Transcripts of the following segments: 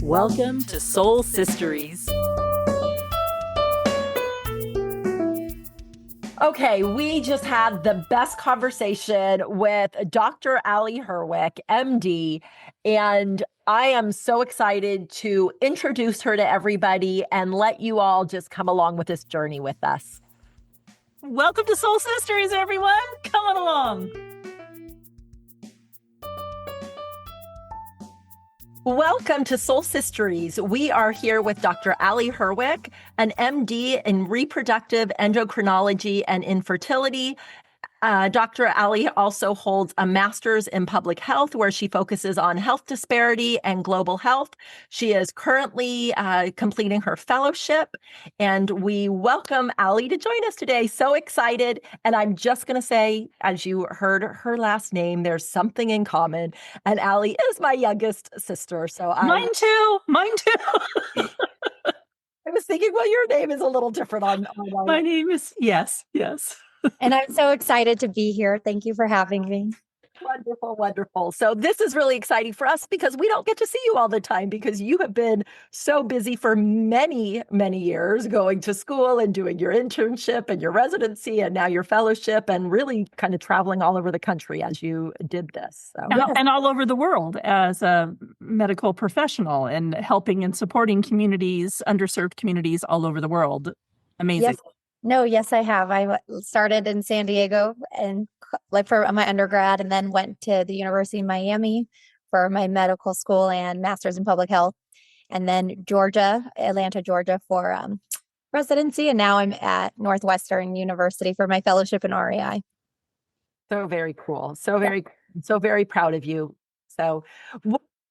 Welcome to Soul Sisteries. Okay, we just had the best conversation with Dr. Ali Herweck, MD, and I am so excited to introduce her to everybody and let you all just come along with this journey with us. Welcome to Soul Sisteries, everyone. Come on along. Welcome to Soul Sisteries. We are here with Dr. Ali Herweck, an MD in reproductive endocrinology and infertility. Dr. Ali also holds a master's in public health, where she focuses on health disparity and global health. She is currently completing her fellowship, and we welcome Ali to join us today. So excited. And I'm just going to say, as you heard her last name, there's something in common. And Ali is my youngest sister. So Mine too. I was thinking, well, your name is a little different on My name is, yes. And I'm so excited to be here. Thank you for having me. Wonderful, wonderful. So this is really exciting for us because we don't get to see you all the time because you have been so busy for many, many years going to school and doing your internship and your residency and now your fellowship and really kind of traveling all over the country as you did this. So. And all over the world as a medical professional and helping and supporting communities, underserved communities all over the world. Amazing. Yes, I have. I started in San Diego and for my undergrad, and then went to the University of Miami for my medical school and master's in public health, and then Atlanta, Georgia for residency. And now I'm at Northwestern University for my fellowship in REI. So very cool. So very proud of you. So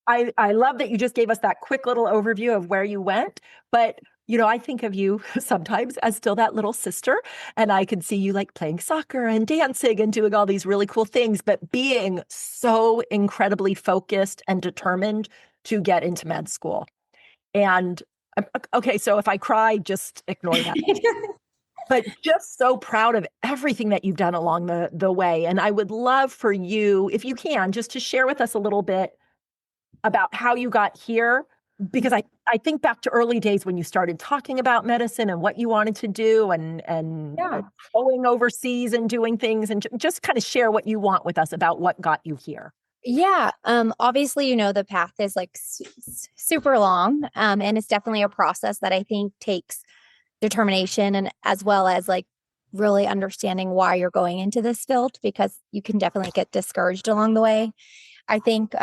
I love that you just gave us that quick little overview of where you went, but I think of you sometimes as still that little sister, and I can see you like playing soccer and dancing and doing all these really cool things, but being so incredibly focused and determined to get into med school. And okay, so if I cry, just ignore that. But just so proud of everything that you've done along the way. And I would love for you, if you can, just to share with us a little bit about how you got here. Because I think back to early days when you started talking about medicine and what you wanted to do and going overseas and doing things, and just kind of share what you want with us about what got you here. Yeah. Obviously, the path is like super long. And it's definitely a process that I think takes determination, and as well as like really understanding why you're going into this field, because you can definitely get discouraged along the way. I think,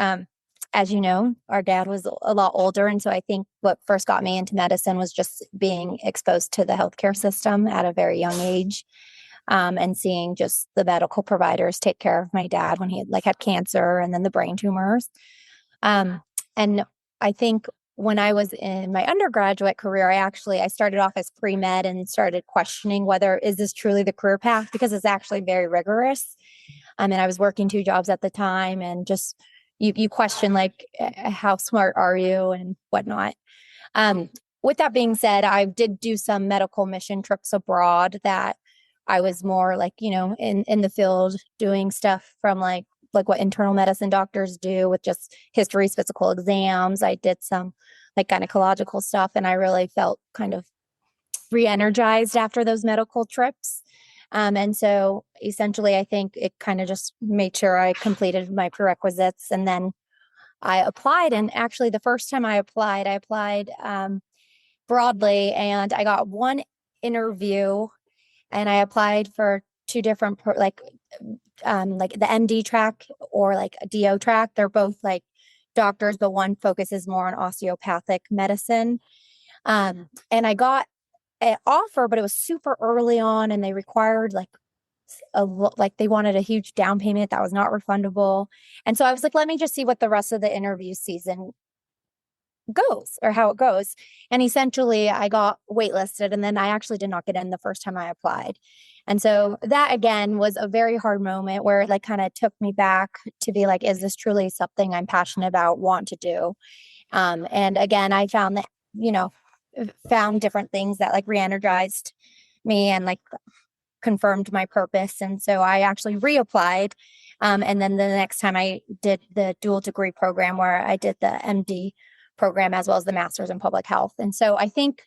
as you know, our dad was a lot older. And so I think what first got me into medicine was just being exposed to the healthcare system at a very young age, and seeing just the medical providers take care of my dad when he had cancer and then the brain tumors. And I think when I was in my undergraduate career, I started off as pre-med and started questioning whether is this truly the career path, because it's actually very rigorous. And I was working 2 jobs at the time, and just you question like, how smart are you and whatnot. With that being said, I did do some medical mission trips abroad that I was more like, in the field doing stuff from like what internal medicine doctors do with just histories, physical exams. I did some like gynecological stuff, and I really felt kind of re-energized after those medical trips. And so essentially, I think it kind of just made sure I completed my prerequisites, and then I applied. And actually, the first time I applied broadly, and I got one interview, and I applied for 2 different, like the MD track or like a DO track. They're both like doctors, but one focuses more on osteopathic medicine. And I got an offer, but it was super early on, and they required they wanted a huge down payment that was not refundable. And so I was like, let me just see what the rest of the interview season goes, or how it goes. And essentially I got waitlisted, and then I actually did not get in the first time I applied. And so that again was a very hard moment where it like kind of took me back to be like, is this truly something I'm passionate about, want to do? And again, I found that, found different things that like re-energized me and like confirmed my purpose. And so I actually reapplied. And then the next time I did the dual degree program where I did the MD program as well as the master's in public health. And so I think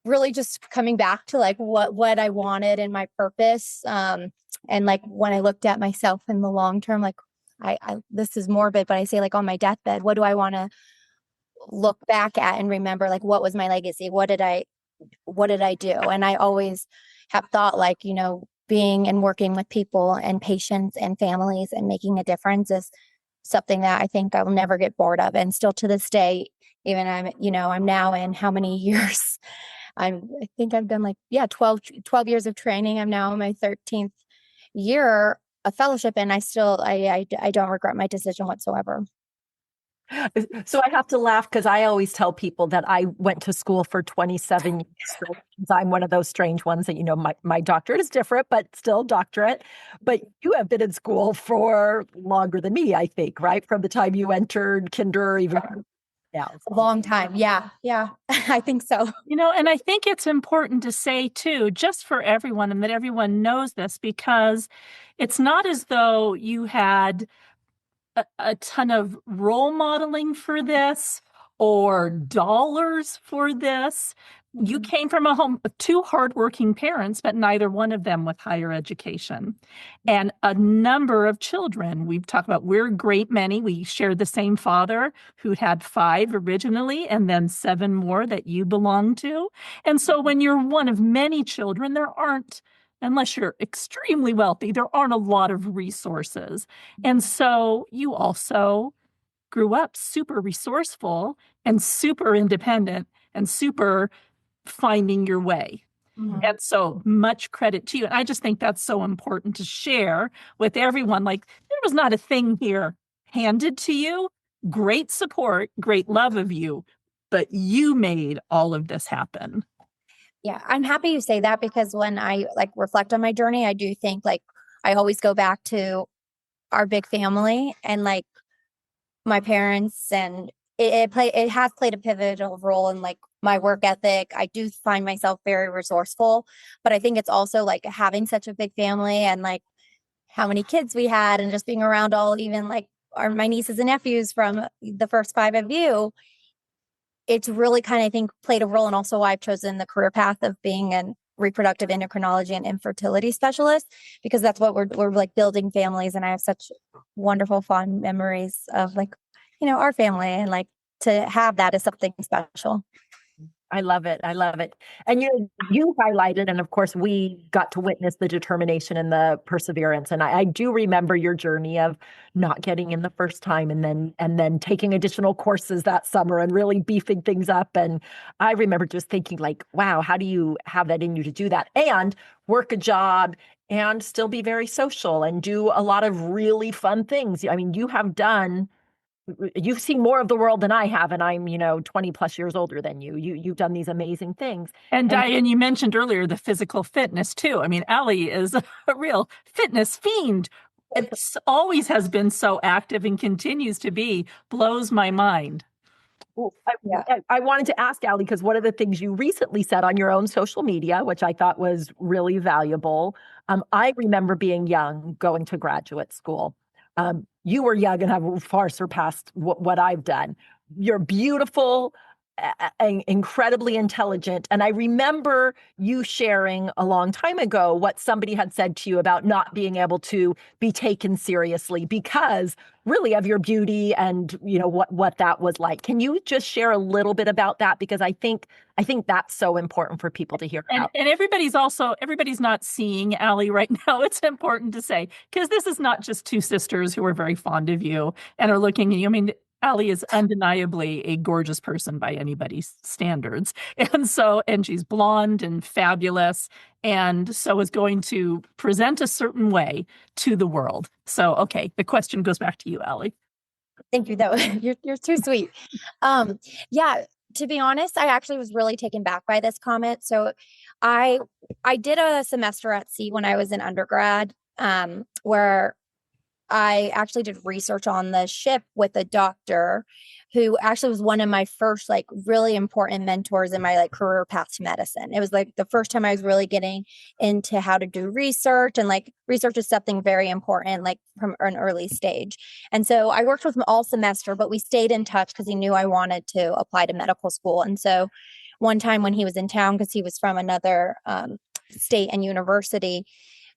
really just coming back to like what I wanted and my purpose. And like when I looked at myself in the long term, like I this is morbid, but I say like on my deathbed, what do I want to look back at and remember? Like, what was my legacy? What did I do? And I always have thought like, being and working with people and patients and families and making a difference is something that I think I will never get bored of. And still to this day, even I'm now in how many years? I think I've done 12 years of training. I'm now in my 13th year of fellowship, and I don't regret my decision whatsoever. So I have to laugh because I always tell people that I went to school for 27 years. I'm one of those strange ones that, my doctorate is different, but still doctorate. But you have been in school for longer than me, I think, right? From the time you entered kinder, even now. A long time. Yeah. I think so. And I think it's important to say too, just for everyone, and that everyone knows this, because it's not as though you had a ton of role modeling for this or dollars for this. You came from a home of two hardworking parents, but neither one of them with higher education. And a number of children. We've talked about, we're a great many. We shared the same father who had 5 originally and then 7 more that you belong to. And so when you're one of many children, there aren't, unless you're extremely wealthy, there aren't a lot of resources. And so you also grew up super resourceful and super independent and super finding your way. Mm-hmm. And so much credit to you. And I just think that's so important to share with everyone. Like, there was not a thing here handed to you. Great support, great love of you, but you made all of this happen. Yeah, I'm happy you say that, because when I reflect on my journey, I do think I always go back to our big family and my parents, and it has played a pivotal role in my work ethic. I do find myself very resourceful, but I think it's also having such a big family and how many kids we had, and just being around my nieces and nephews from the first 5 of you. It's really kind of, I think, played a role, and also why I've chosen the career path of being an reproductive endocrinology and infertility specialist, because that's what we're building families. And I have such wonderful, fond memories of our family, and to have that is something special. I love it. And you highlighted, and of course we got to witness the determination and the perseverance. And I do remember your journey of not getting in the first time and then taking additional courses that summer and really beefing things up. And I remember just thinking wow, how do you have that in you to do that and work a job and still be very social and do a lot of really fun things? I mean, you've seen more of the world than I have, and I'm, 20 plus years older than you. You've done these amazing things. And Diane, you mentioned earlier the physical fitness too. I mean, Allie is a real fitness fiend. It always has been so active and continues to be. Blows my mind. Well, I wanted to ask Allie, because one of the things you recently said on your own social media, which I thought was really valuable. I remember being young, going to graduate school. You were young and have far surpassed what I've done. You're beautiful and incredibly intelligent. And I remember you sharing a long time ago what somebody had said to you about not being able to be taken seriously because really of your beauty and what that was like. Can you just share a little bit about that? Because I think that's so important for people to hear about. And everybody's not seeing Allie right now. It's important to say, because this is not just two sisters who are very fond of you and are looking at you. I mean, Allie is undeniably a gorgeous person by anybody's standards. And she's blonde and fabulous, and so is going to present a certain way to the world. So, okay, the question goes back to you, Allie. Thank you, though. You're too sweet. Yeah, to be honest, I actually was really taken back by this comment. So I did a semester at sea when I was in undergrad, where I actually did research on the ship with a doctor who actually was one of my first like really important mentors in my like career path to medicine. It was like the first time I was really getting into how to do research, and like research is something very important like from an early stage. And so I worked with him all semester, but we stayed in touch because he knew I wanted to apply to medical school. And so one time when he was in town, because he was from another state and university,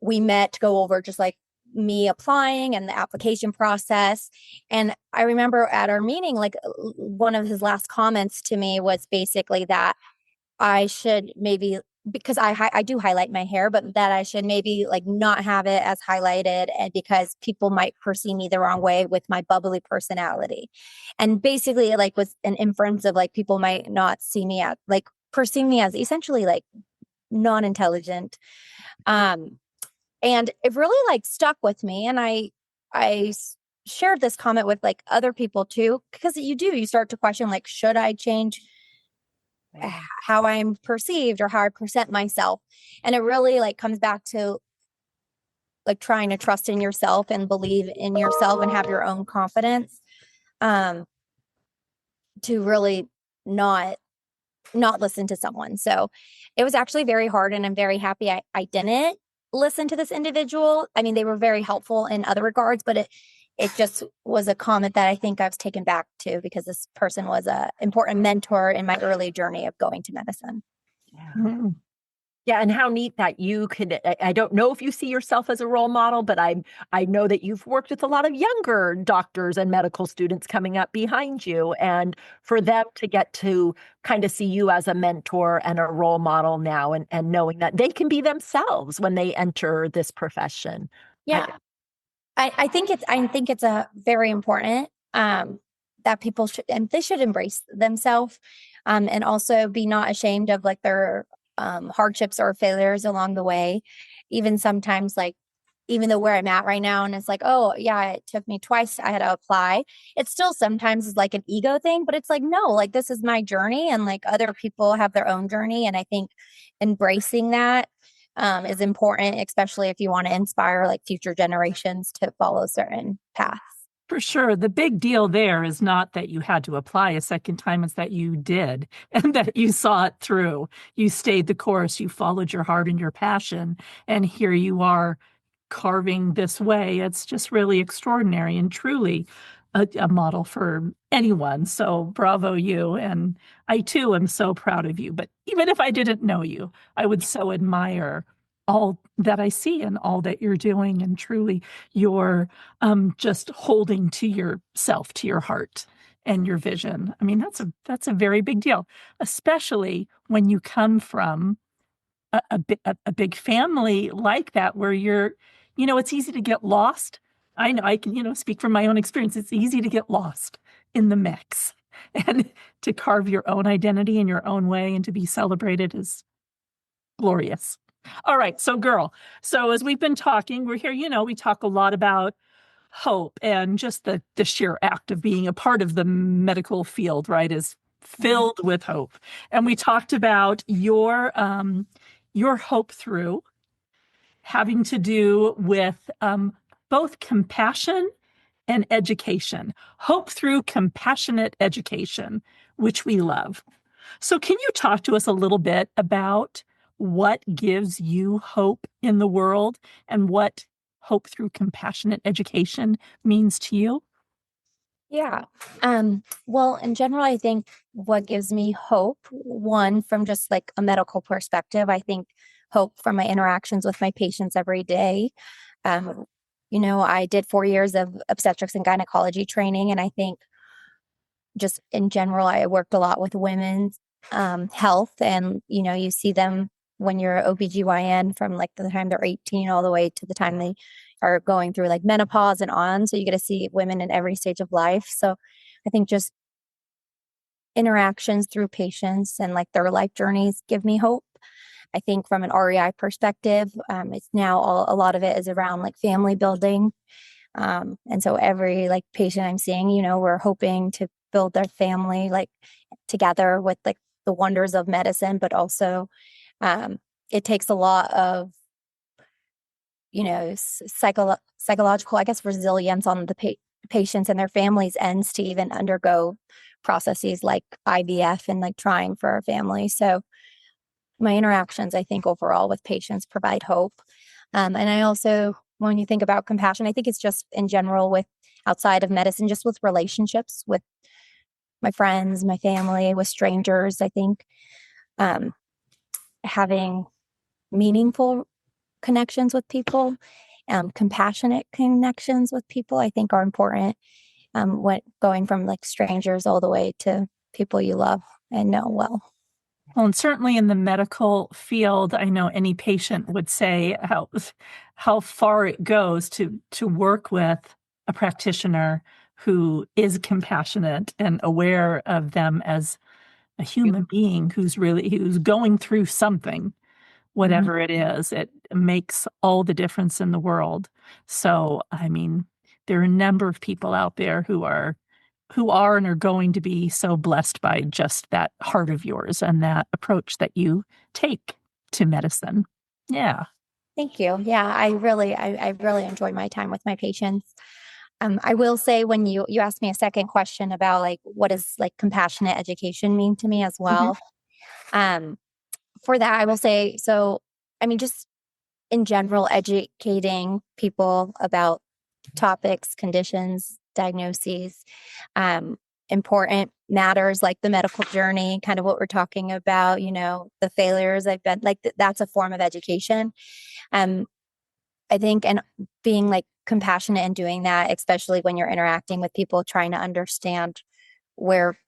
we met to go over just like me applying and the application process. And I remember at our meeting, like one of his last comments to me was basically that I should maybe, because I do highlight my hair, but that I should maybe like not have it as highlighted, and because people might perceive me the wrong way with my bubbly personality. And basically like was an inference of like people might not see me as like perceive me as essentially like non-intelligent. And it really like stuck with me. And I shared this comment with like other people too, because you start to question, like, should I change how I'm perceived or how I present myself? And it really like comes back to like trying to trust in yourself and believe in yourself and have your own confidence, um, to really not listen to someone. So it was actually very hard, and I'm very happy I didn't listen to this individual. I mean, they were very helpful in other regards, but it just was a comment that I think I was taken back to, because this person was a important mentor in my early journey of going to medicine. Yeah. Mhm. Yeah, and how neat that you could, I don't know if you see yourself as a role model, but I know that you've worked with a lot of younger doctors and medical students coming up behind you, and for them to get to kind of see you as a mentor and a role model now, and knowing that they can be themselves when they enter this profession. Yeah. I think it's a very important, that people should, and they should embrace themselves, and also be not ashamed of like their hardships or failures along the way. Even sometimes, like, even though where I'm at right now, and it's like, oh yeah, it took me twice, I had to apply. It still sometimes is like an ego thing, but it's like, no, like this is my journey, and like other people have their own journey, and I think embracing that is important, especially if you want to inspire like future generations to follow certain paths. For sure. The big deal there is not that you had to apply a second time, it's that you did and that you saw it through. You stayed the course, you followed your heart and your passion, and here you are carving this way. It's just really extraordinary and truly a model for anyone. So bravo you. And I too am so proud of you. But even if I didn't know you, I would so admire all that I see and all that you're doing, and truly you're just holding to yourself, to your heart and your vision. I mean, that's a very big deal, especially when you come from a big family like that, where it's easy to get lost. I know I can, speak from my own experience. It's easy to get lost in the mix, and to carve your own identity in your own way and to be celebrated is glorious. All right. So girl, so as we've been talking, we're here, we talk a lot about hope, and just the sheer act of being a part of the medical field, right, is filled with hope. And we talked about your hope through having to do with both compassion and education. Hope through compassionate education, which we love. So can you talk to us a little bit about what gives you hope in the world, and what hope through compassionate education means to you? Yeah. Well, in general, I think what gives me hope, one, from just like a medical perspective, I think hope from my interactions with my patients every day. Um, I did 4 years of obstetrics and gynecology training, and I think just in general, I worked a lot with women's health, and you see them when you're OBGYN from like the time they're 18 all the way to the time they are going through like menopause and on. So you get to see women in every stage of life. So I think just interactions through patients and like their life journeys give me hope. I think from an REI perspective, it's now a lot of it is around like family building. And so every like patient I'm seeing, we're hoping to build their family like together with like the wonders of medicine, but also it takes a lot of psychological, I guess, resilience on the patients and their families' ends to even undergo processes like IVF and like trying for a family. So my interactions, I think, overall with patients provide hope. And I also, when you think about compassion, I think it's just in general with outside of medicine, just with relationships with my friends, my family, with strangers. I think having meaningful connections with people, compassionate connections with people, I think are important. When going from like strangers all the way to people you love and know well. Well, and certainly in the medical field, I know any patient would say how far it goes to work with a practitioner who is compassionate and aware of them as a human being who's going through something, whatever it is. It makes all the difference in the world. So, I mean, there are a number of people out there who are and are going to be so blessed by just that heart of yours and that approach that you take to medicine. Yeah. Thank you. Yeah, I really enjoy my time with my patients. I will say when you asked me a second question about like what does like compassionate education mean to me as well. For that, I will say, so I mean, just in general, educating people about topics, conditions, diagnoses, important matters like the medical journey, kind of what we're talking about, the failures I've been like, that's a form of education. I think, and being like compassionate and doing that, especially when you're interacting with people, trying to understand where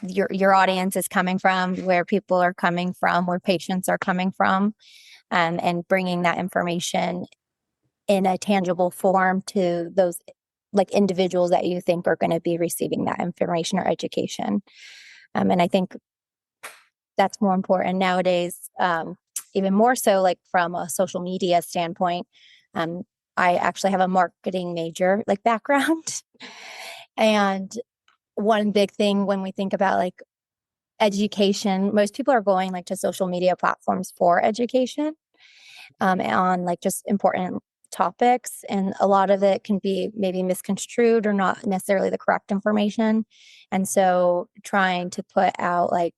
your audience is coming from, where people are coming from, where patients are coming from, and bringing that information in a tangible form to those like individuals that you think are going to be receiving that information or education. And I think that's more important nowadays, even more so like from a social media standpoint. I actually have a marketing major like background. And one big thing when we think about like education, most people are going like to social media platforms for education, on like just important topics. And a lot of it can be maybe misconstrued or not necessarily the correct information. And so trying to put out like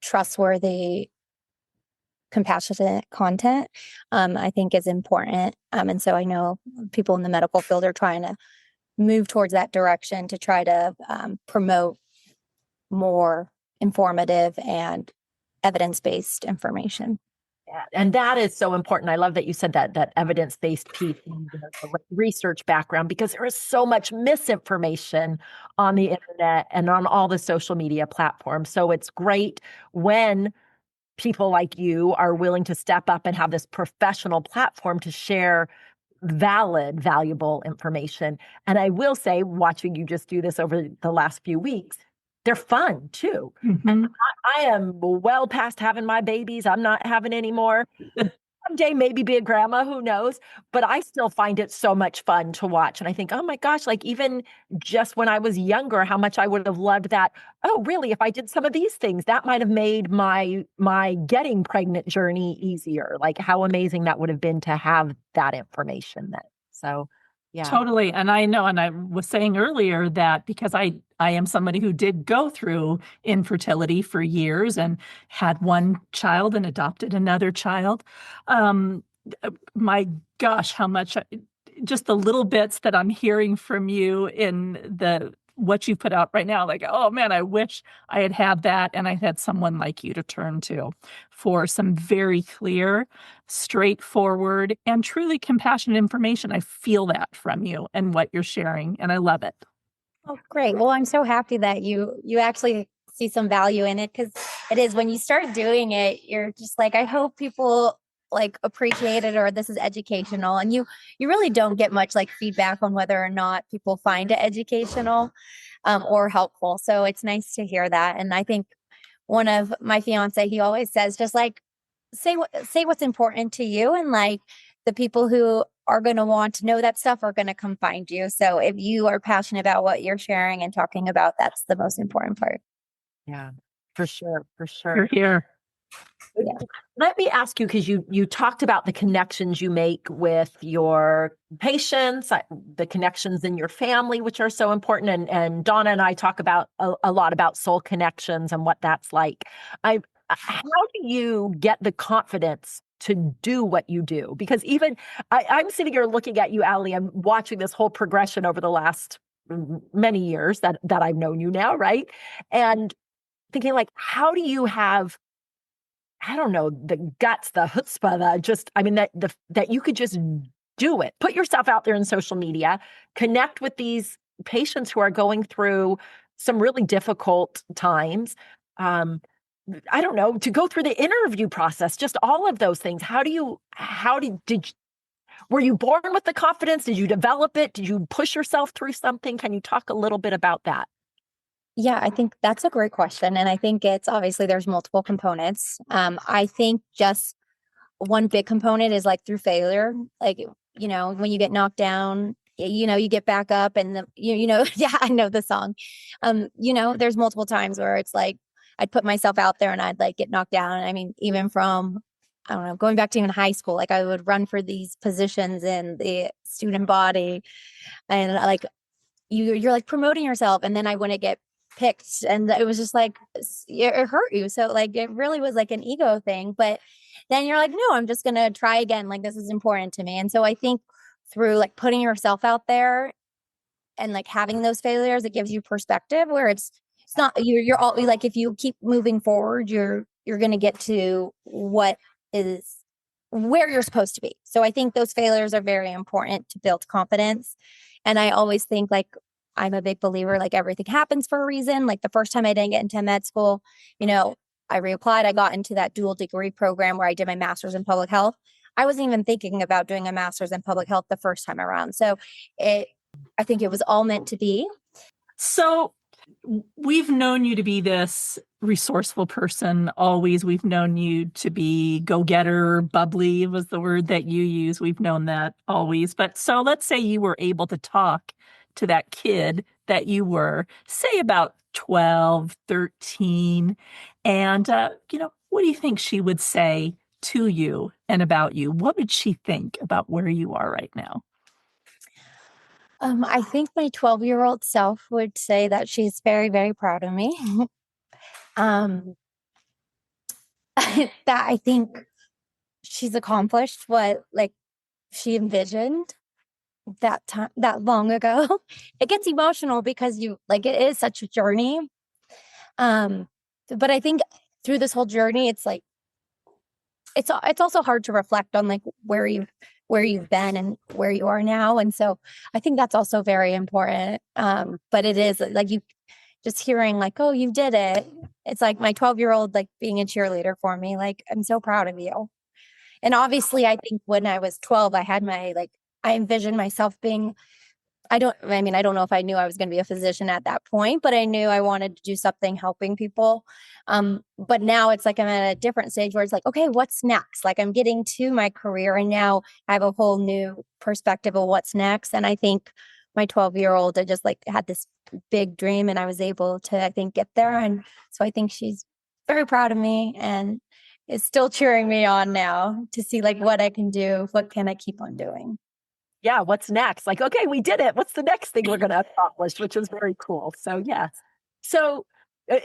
trustworthy, compassionate content, I think is important. And so I know people in the medical field are trying to move towards that direction to try to promote more informative and evidence-based information. Yeah, and that is so important. I love that you said that evidence-based piece and the research background, because there is so much misinformation on the internet and on all the social media platforms. So it's great when people like you are willing to step up and have this professional platform to share valid, valuable information. And I will say, watching you just do this over the last few weeks, they're fun too. I am well past having my babies. I'm not having any more. Someday maybe be a grandma, who knows? But I still find it so much fun to watch. And I think, oh my gosh, like even just when I was younger, how much I would have loved that. Oh, really? If I did some of these things, that might have made my getting pregnant journey easier. Like how amazing that would have been to have that information then. So yeah. Totally. And I know, and I was saying earlier that because I am somebody who did go through infertility for years and had one child and adopted another child. My gosh, how much just the little bits that I'm hearing from you in what you put out right now, like, oh man, I wish I had that and I had someone like you to turn to for some very clear, straightforward, and truly compassionate information. I feel that from you and what you're sharing, and I love it. Oh, great. Well, I'm so happy that you actually see some value in it, because it is when you start doing it, you're just like, I hope people like appreciate it, or this is educational. And you really don't get much like feedback on whether or not people find it educational or helpful. So it's nice to hear that. And I think one of my fiance, he always says, just like say what's important to you, and like the people who are going to want to know that stuff are going to come find you. So if you are passionate about what you're sharing and talking about, that's the most important part. Yeah, for sure. For sure. You're here. Yeah. Let me ask you, because you talked about the connections you make with your patients, the connections in your family, which are so important. And Donna and I talk about a lot about soul connections and what that's like. How do you get the confidence to do what you do? Because even I'm sitting here looking at you, Allie, I'm watching this whole progression over the last many years that I've known you now, right? And thinking like, how do you have, I don't know, the guts, the chutzpah, that you could just do it, put yourself out there in social media, connect with these patients who are going through some really difficult times. I don't know, to go through the interview process, just all of those things. Were you born with the confidence? Did you develop it? Did you push yourself through something? Can you talk a little bit about that? Yeah, I think that's a great question. And I think it's obviously there's multiple components. I think just one big component is like through failure. Like, when you get knocked down, you get back up and yeah, I know the song. There's multiple times where it's like I'd put myself out there and I'd like get knocked down. I mean, even from, I don't know, going back to even high school, like I would run for these positions in the student body and like you're like promoting yourself and then I wouldn't get picked and it was just like it hurt you, so like it really was like an ego thing, but then you're like, no, I'm just gonna try again, like this is important to me. And so I think through like putting yourself out there and like having those failures, it gives you perspective where it's not you're all like if you keep moving forward, you're gonna get to what is where you're supposed to be. So I think those failures are very important to build confidence. And I always think like I'm a big believer, like everything happens for a reason. Like the first time I didn't get into med school, I reapplied. I got into that dual degree program where I did my master's in public health. I wasn't even thinking about doing a master's in public health the first time around. So I think it was all meant to be. So we've known you to be this resourceful person always. We've known you to be go-getter, bubbly was the word that you use. We've known that always. But so let's say you were able to talk to that kid that you were, say about 12, 13, and, what do you think she would say to you and about you? What would she think about where you are right now? I think my 12-year-old self would say that she's very, very proud of me. um, that I think she's accomplished what like she envisioned that time that long ago. It gets emotional because you like it is such a journey. Um, but I think through this whole journey, it's like it's also hard to reflect on like where you've been and where you are now. And so I think that's also very important. But it is like you just hearing like, oh, you did it. It's like my 12-year-old like being a cheerleader for me. Like, I'm so proud of you. And obviously I think when I was 12, I had I envisioned myself being I don't know if I knew I was going to be a physician at that point, but I knew I wanted to do something helping people. But now it's like I'm at a different stage where it's like, okay, what's next? Like I'm getting to my career and now I have a whole new perspective of what's next. And I think my 12-year-old, I just like had this big dream and I was able to, I think, get there. And so I think she's very proud of me and is still cheering me on now to see like what I can do. What can I keep on doing? Yeah, what's next? Like, okay, we did it. What's the next thing we're going to accomplish? Which is very cool. So, yes. So,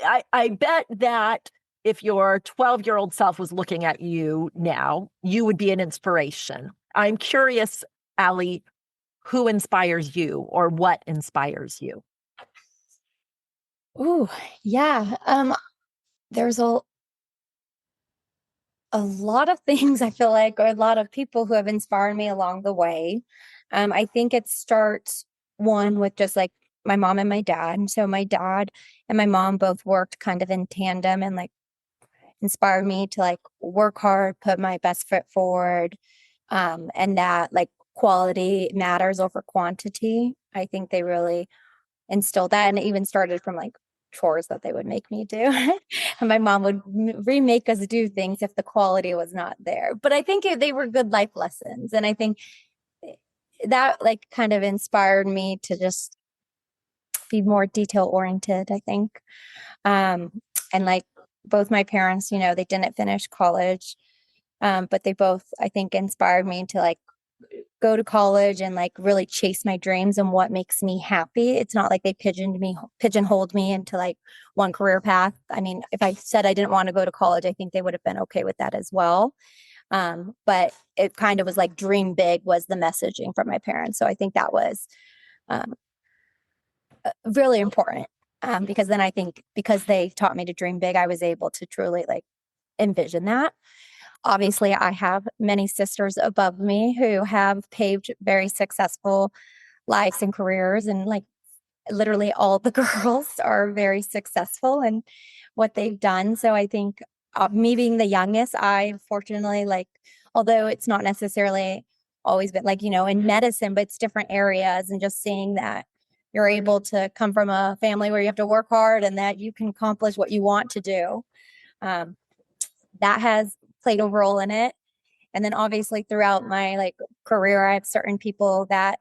I bet that if your 12-year-old self was looking at you now, you would be an inspiration. I'm curious, Allie, who inspires you or what inspires you? Oh, yeah. There's a lot of things I feel like, or a lot of people who have inspired me along the way. I think it starts one with just like my mom and my dad. And so my dad and my mom both worked kind of in tandem and like inspired me to like work hard, put my best foot forward, and that like quality matters over quantity. I think they really instilled that, and it even started from like chores that they would make me do. And my mom would remake us do things if the quality was not there. But I think they were good life lessons. And I think that like kind of inspired me to just be more detail oriented, I think. And like both my parents, you know, they didn't finish college, but they both, I think, inspired me to like go to college and like really chase my dreams and what makes me happy. It's not like they pigeonholed me into like one career path. I mean, if I said I didn't want to go to college, I think they would have been okay with that as well. But it kind of was like dream big was the messaging from my parents. So I think that was um, really important, because then I think because they taught me to dream big, I was able to truly like envision that. Obviously, I have many sisters above me who have paved very successful lives and careers, and like literally all the girls are very successful in what they've done. So I think me being the youngest, I fortunately like, although it's not necessarily always been like, you know, in medicine, but it's different areas, and just seeing that you're able to come from a family where you have to work hard and that you can accomplish what you want to do. Um, that has played a role in it. And then obviously throughout my like career, I have certain people that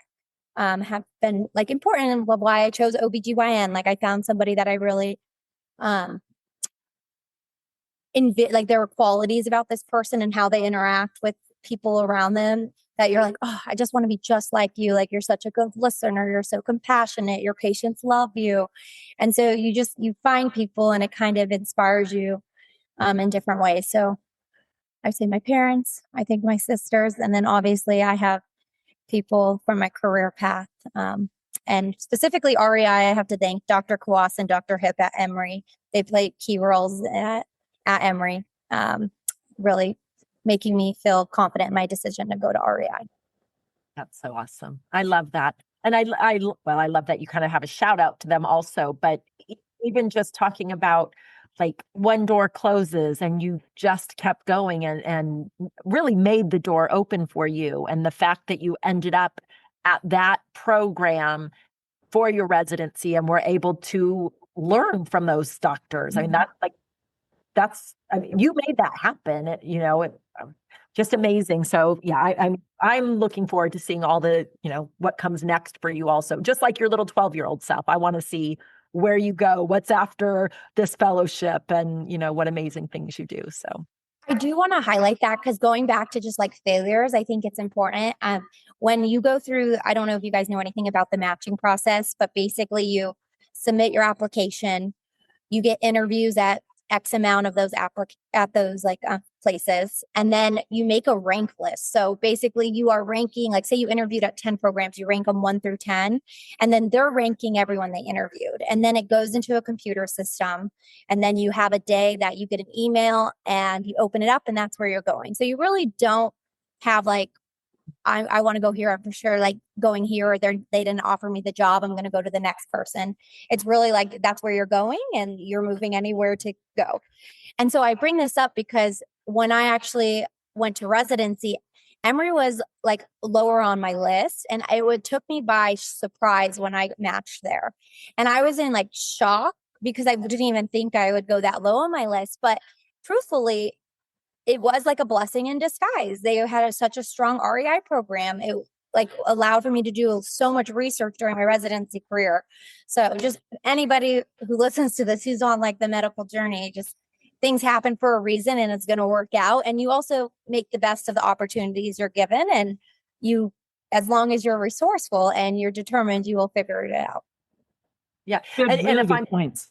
have been like important and why I chose OBGYN. Like I found somebody that I really um like there were qualities about this person and how they interact with people around them that you're like, oh, I just want to be just like you. Like you're such a good listener. You're so compassionate. Your patients love you. And so you find people and it kind of inspires you in different ways. So I'd say my parents, I think my sisters, and then obviously I have people from my career path. And specifically REI, I have to thank Dr. Kawas and Dr. Hip at Emory. They played key roles at Emory, really making me feel confident in my decision to go to REI. That's so awesome. I love that. And I love that you kind of have a shout out to them also, but even just talking about like one door closes and you just kept going and really made the door open for you. And the fact that you ended up at that program for your residency and were able to learn from those doctors. I mean, I mean, you made that happen, you know, just amazing. So yeah, I'm looking forward to seeing all the, you know, what comes next for you also, just like your little 12-year-old self. I want to see where you go, what's after this fellowship and, you know, what amazing things you do. So I do want to highlight that because going back to just like failures, I think it's important. When you go through, I don't know if you guys know anything about the matching process, but basically you submit your application, you get interviews at X amount of those places, and then you make a rank list. So basically you are ranking, like say you interviewed at 10 programs, you rank them 1 through 10, and then they're ranking everyone they interviewed. And then it goes into a computer system. And then you have a day that you get an email and you open it up and that's where you're going. So you really don't have like, I want to go here. I'm for sure like going here, or they didn't offer me the job, I'm going to go to the next person. It's really like that's where you're going and you're moving anywhere to go. And so I bring this up because when I actually went to residency, Emory was like lower on my list, and took me by surprise when I matched there. And I was in like shock because I didn't even think I would go that low on my list. But truthfully, it was like a blessing in disguise. They had such a strong REI program. It like allowed for me to do so much research during my residency career. So just anybody who listens to this, who's on like the medical journey, just things happen for a reason and it's going to work out. And you also make the best of the opportunities you're given. And you, as long as you're resourceful and you're determined, you will figure it out. yeah. Really And if good points.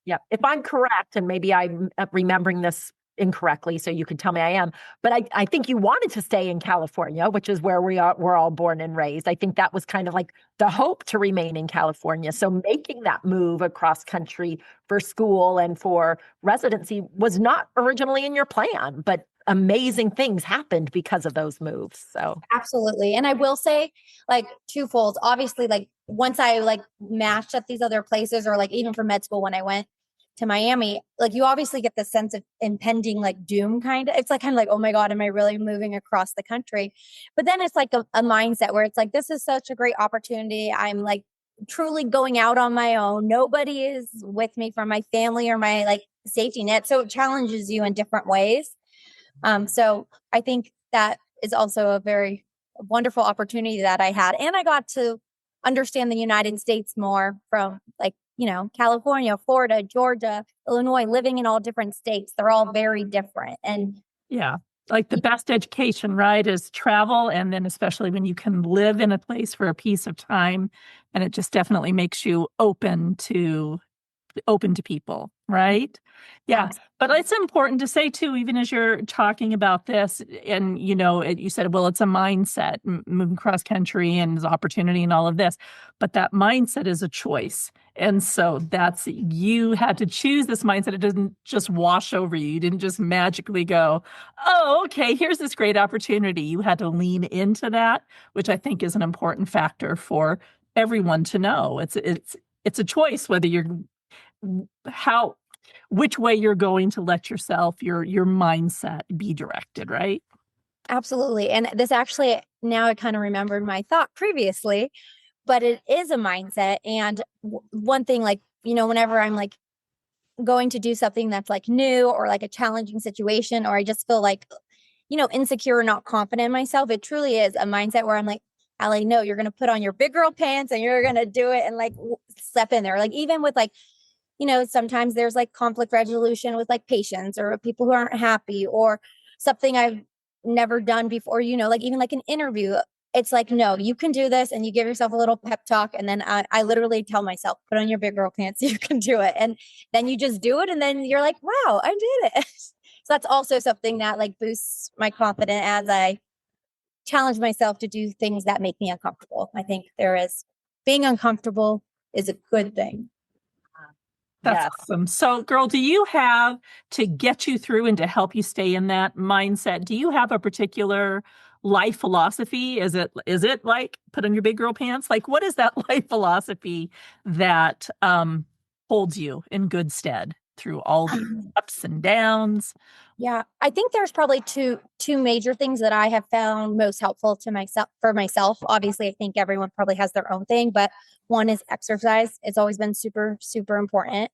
Yeah, if I'm correct, and maybe I'm remembering this incorrectly, so you can tell me I am, but I think you wanted to stay in California, which is where we're all born and raised. I think that was kind of like the hope to remain in California. So making that move across country for school and for residency was not originally in your plan, but amazing things happened because of those moves. So Absolutely. And I will say like twofold. Obviously, like once I like matched at these other places, or like even for med school when I went to Miami, like you obviously get the sense of impending like doom kind of. It's like kind of like, oh my God, am I really moving across the country? But then it's like a mindset where it's like, this is such a great opportunity. I'm like truly going out on my own. Nobody is with me from my family or my like safety net. So it challenges you in different ways. So I think that is also a very wonderful opportunity that I had. And I got to understand the United States more from like, California, Florida, Georgia, Illinois, living in all different states. They're all very different. And Yeah. Like the best education, right, is travel. And then especially when you can live in a place for a piece of time, and it just definitely makes you open to people, right? Yeah. But it's important to say too, even as you're talking about this, and you said, well, it's a mindset, moving cross country and there's opportunity and all of this, but that mindset is a choice. And so you had to choose this mindset. It doesn't just wash over you. You didn't just magically go, oh, okay, here's this great opportunity. You had to lean into that, which I think is an important factor for everyone to know. It's a choice whether which way you're going to let your mindset be directed, right? absolutely. And this actually, now I kind of remembered my thought previously, but it is a mindset. And one thing, like, whenever I'm like going to do something that's like new or like a challenging situation, or I just feel like, insecure or not confident in myself, it truly is a mindset where I'm like, Allie, no, you're going to put on your big girl pants and you're going to do it and like step in there. Like, even with like, sometimes there's like conflict resolution with like patients or people who aren't happy or something I've never done before, like even like an interview. It's like, no, you can do this. And you give yourself a little pep talk. And then I literally tell myself, put on your big girl pants, you can do it. And then you just do it. And then you're like, wow, I did it. So that's also something that like boosts my confidence as I challenge myself to do things that make me uncomfortable. I think being uncomfortable is a good thing. That's awesome. So, girl, do you have, to get you through and to help you stay in that mindset, do you have a particular life philosophy? Is it like put on your big girl pants? Like, what is that life philosophy that holds you in good stead through all the ups and downs? Yeah, I think there's probably two major things that I have found most helpful to myself. Obviously, I think everyone probably has their own thing, but one is exercise. It's always been super, super important.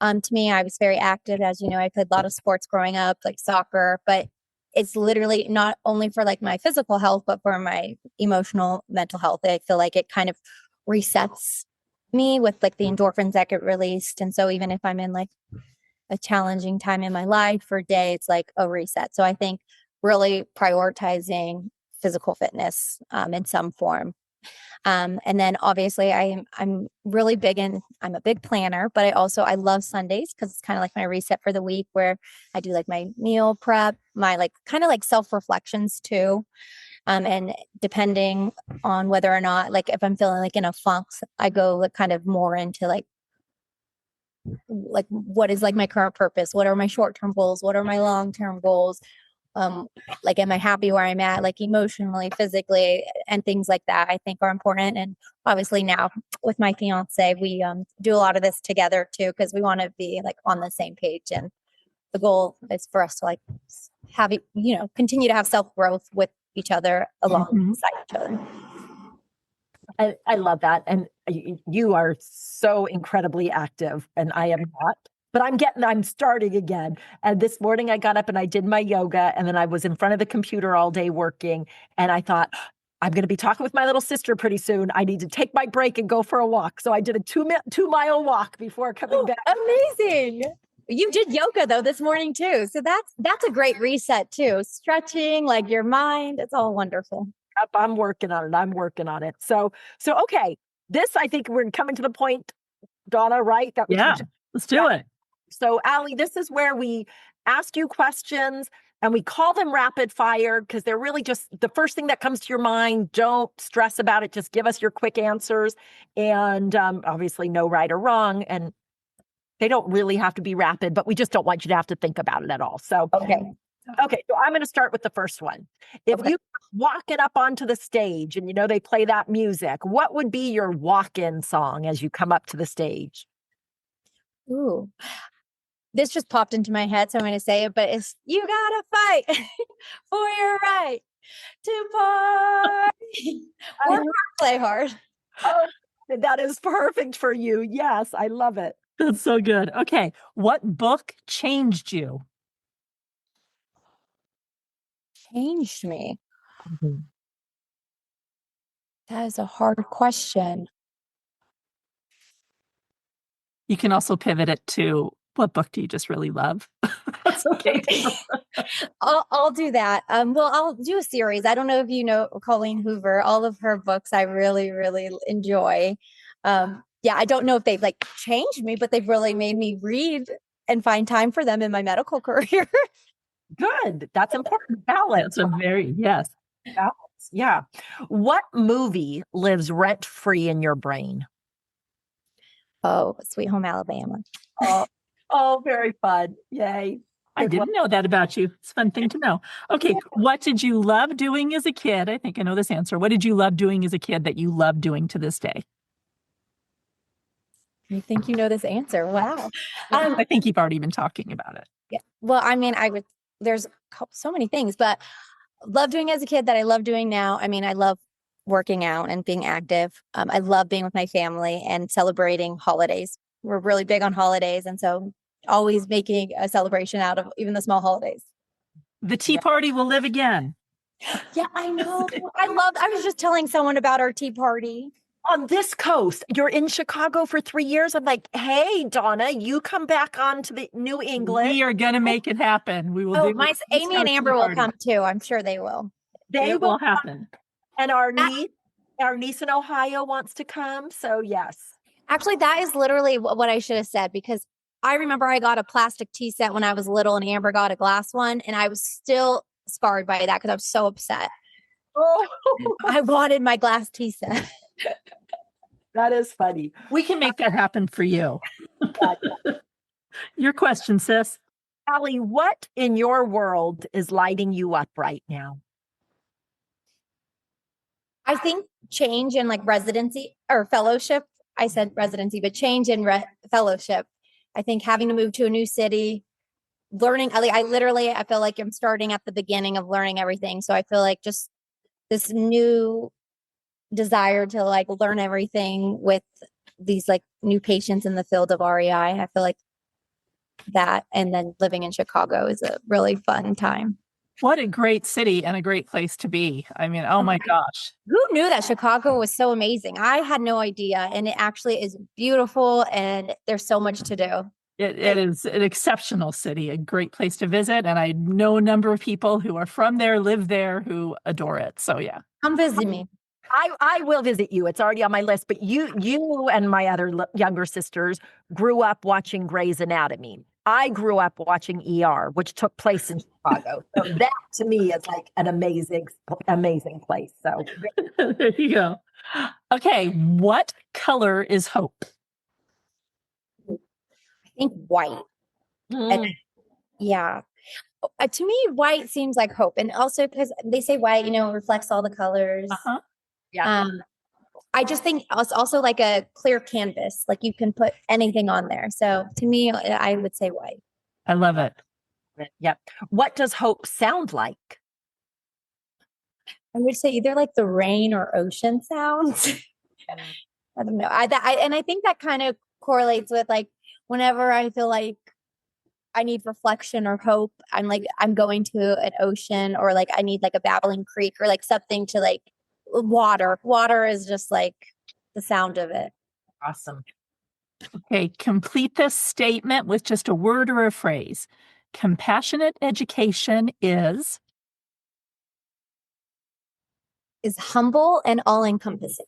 To me, I was very active. As you know, I played a lot of sports growing up, like soccer, but it's literally not only for like my physical health, but for my emotional, mental health. I feel like it kind of resets me with like the endorphins that get released. And so even if I'm in like a challenging time in my life or day, it's like a reset. So I think really prioritizing physical fitness in some form. And then obviously I'm really I'm a big planner, but I love Sundays because it's kind of like my reset for the week, where I do like my meal prep, my like kind of like self-reflections too. And depending on whether or not, like if I'm feeling like in a funk, I go like kind of more into like what is like my current purpose, what are my short-term goals, what are my long-term goals, like am I happy where I'm at, like emotionally, physically, and things like that I think are important. And obviously now with my fiance, we do a lot of this together too, because we want to be like on the same page, and the goal is for us to like have continue to have self-growth with each other alongside each other. I love that. And you are so incredibly active, and I am not. But I'm starting again. And this morning I got up and I did my yoga, and then I was in front of the computer all day working. And I thought, I'm going to be talking with my little sister pretty soon. I need to take my break and go for a walk. So I did a 2-mile walk before coming back. Amazing. You did yoga though this morning too. So that's a great reset too. Stretching, like your mind, it's all wonderful. I'm working on it. So okay. This, I think we're coming to the point, Donna, right? Let's do it. So, Allie, this is where we ask you questions and we call them rapid fire because they're really just the first thing that comes to your mind. Don't stress about it. Just give us your quick answers. And obviously, no right or wrong. And they don't really have to be rapid, but we just don't want you to have to think about it at all. So, okay. So I'm going to start with the first one. If you walk it up onto the stage and they play that music, what would be your walk-in song as you come up to the stage? Ooh. This just popped into my head, so I'm going to say it, but it's "You Gotta Fight for Your Right to Party." Work hard, play hard. Oh, that is perfect for you. Yes, I love it. That's so good. Okay. What book changed you? Changed me. That is a hard question. You can also pivot it to what book do you just really love? That's okay. I'll do that. Well, I'll do a series. I don't know if you know Colleen Hoover. All of her books I really, really enjoy. Yeah, I don't know if they've like changed me, but they've really made me read and find time for them in my medical career. Good. That's important. Balance. That's a very, yes. Balance. Yeah. What movie lives rent free in your brain? Oh, Sweet Home Alabama. Oh, very fun. Yay. I didn't know that about you. It's a fun thing to know. Okay. What did you love doing as a kid? I think I know this answer. What did you love doing as a kid that you love doing to this day? I think you know this answer. Wow. I think you've already been talking about it. Yeah. Well, I mean, there's so many things, but love doing as a kid that I love doing now. I mean, I love working out and being active. I love being with my family and celebrating holidays. We're really big on holidays. And so always making a celebration out of even the small holidays. The tea party will live again. Yeah, I know. I was just telling someone about our tea party. On this coast, you're in Chicago for 3 years. I'm like, hey, Donna, you come back on to the New England. We are going to make it happen. We will do it. Amy and Amber will come too. I'm sure they will. They will happen. And our niece in Ohio wants to come. So yes. Actually, that is literally what I should have said, because I remember I got a plastic tea set when I was little and Amber got a glass one. And I was still scarred by that because I was so upset. Oh, I wanted my glass tea set. That is funny. We can make that happen for you. Your question, sis. Allie, what in your world is lighting you up right now? I think change in like residency or fellowship. I said residency, but change in fellowship. I think having to move to a new city, learning. I feel like I'm starting at the beginning of learning everything. So I feel like just this new desire to like learn everything with these like new patients in the field of REI. I feel like that, and then living in Chicago is a really fun time. What a great city and a great place to be. I mean, oh my gosh. Who knew that Chicago was so amazing? I had no idea. And it actually is beautiful and there's so much to do. It is an exceptional city, a great place to visit. And I know a number of people who are from there, live there, who adore it. So yeah. Come visit me. I will visit you. It's already on my list. But you and my other younger sisters grew up watching Grey's Anatomy. I grew up watching ER, which took place in Chicago. So that to me is like an amazing place. So there you go. Okay. What color is hope? I think white. And, yeah. To me, white seems like hope. And also because they say white, reflects all the colors. Uh-huh. Yeah. I just think it's also like a clear canvas. Like you can put anything on there. So to me, I would say white. I love it. Yep. What does hope sound like? I would say either like the rain or ocean sounds. I don't know. And I think that kind of correlates with like whenever I feel like I need reflection or hope, I'm going to an ocean, or like I need like a babbling creek or like something to like water. Water is just like the sound of it. Awesome. Okay, complete this statement with just a word or a phrase. Compassionate education is humble and all-encompassing.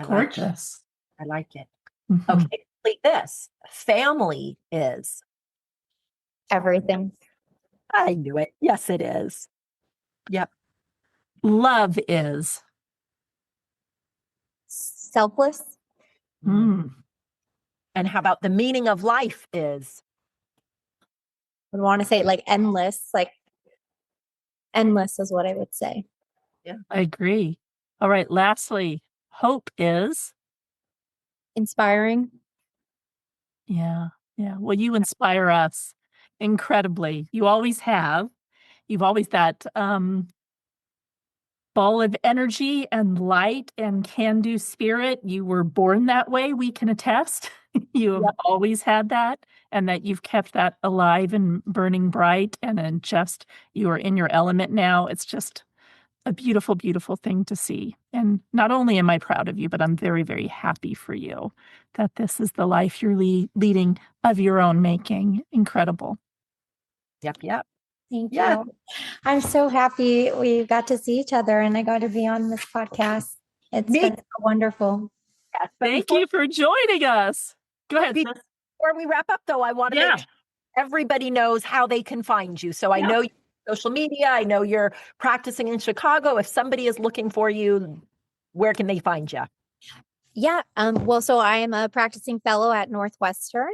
Gorgeous. I like it. Mm-hmm. Okay, complete this. Family is everything. I knew it. Yes, it is. Yep. Love is selfless. Mm. And how about the meaning of life is? I would want to say like endless. Like endless is what I would say. Yeah, I agree. All right. Lastly, hope is inspiring. Yeah. Yeah. Well, you inspire us incredibly. You always have. You've always that ball of energy and light and can-do spirit. You were born that way. We can attest. You have always had that, and that you've kept that alive and burning bright. And then just you are in your element now. It's just a beautiful, beautiful thing to see. And not only am I proud of you, but I'm very, very happy for you that this is the life you're leading of your own making. Incredible. Yep. Yep. Thank Yeah. you. I'm so happy we got to see each other and I got to be on this podcast. It's Me been so wonderful. Yes, but Thank you for joining us. Go ahead. sis. before we wrap up, though, I want to Yeah. make sure everybody knows how they can find you. So I Yeah. know you social media. I know you're practicing in Chicago. If somebody is looking for you, where can they find you? Yeah. Well, so I am a practicing fellow at Northwestern.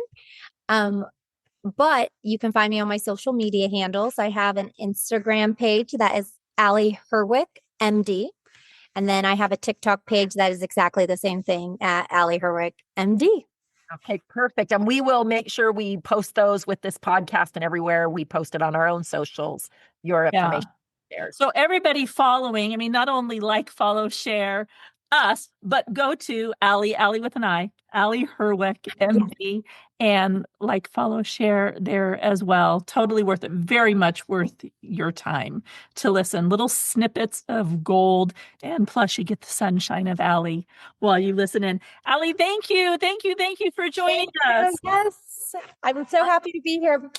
But you can find me on my social media handles. I have an Instagram page that is Allie Herweck, MD. And then I have a TikTok page that is exactly the same thing at Allie Herweck, MD. Okay, perfect. And we will make sure we post those with this podcast and everywhere we post it on our own socials, your information there. So everybody following, I mean, not only like, follow, share us, but go to Allie with an I, Allie Herweck, MD, and like, follow, share there as well. Totally worth it. Very much worth your time to listen. Little snippets of gold. And plus you get the sunshine of Allie while you listen in. Allie, thank you. Thank you. Thank you for joining us. Yes. I'm so happy to be here.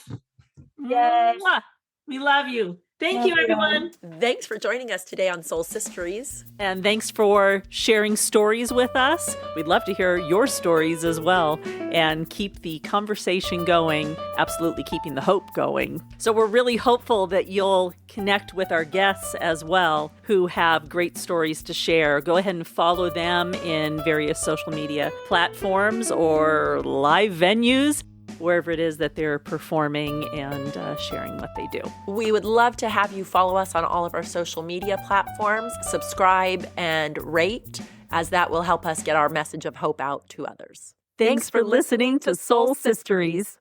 Yes. Mwah. We love you. Thank you, everyone. Thanks for joining us today on Soul Sisteries. And thanks for sharing stories with us. We'd love to hear your stories as well and keep the conversation going, absolutely keeping the hope going. So we're really hopeful that you'll connect with our guests as well who have great stories to share. Go ahead and follow them in various social media platforms or live venues, wherever it is that they're performing and sharing what they do. We would love to have you follow us on all of our social media platforms, subscribe and rate, as that will help us get our message of hope out to others. Thanks for listening to Soul Sisteries.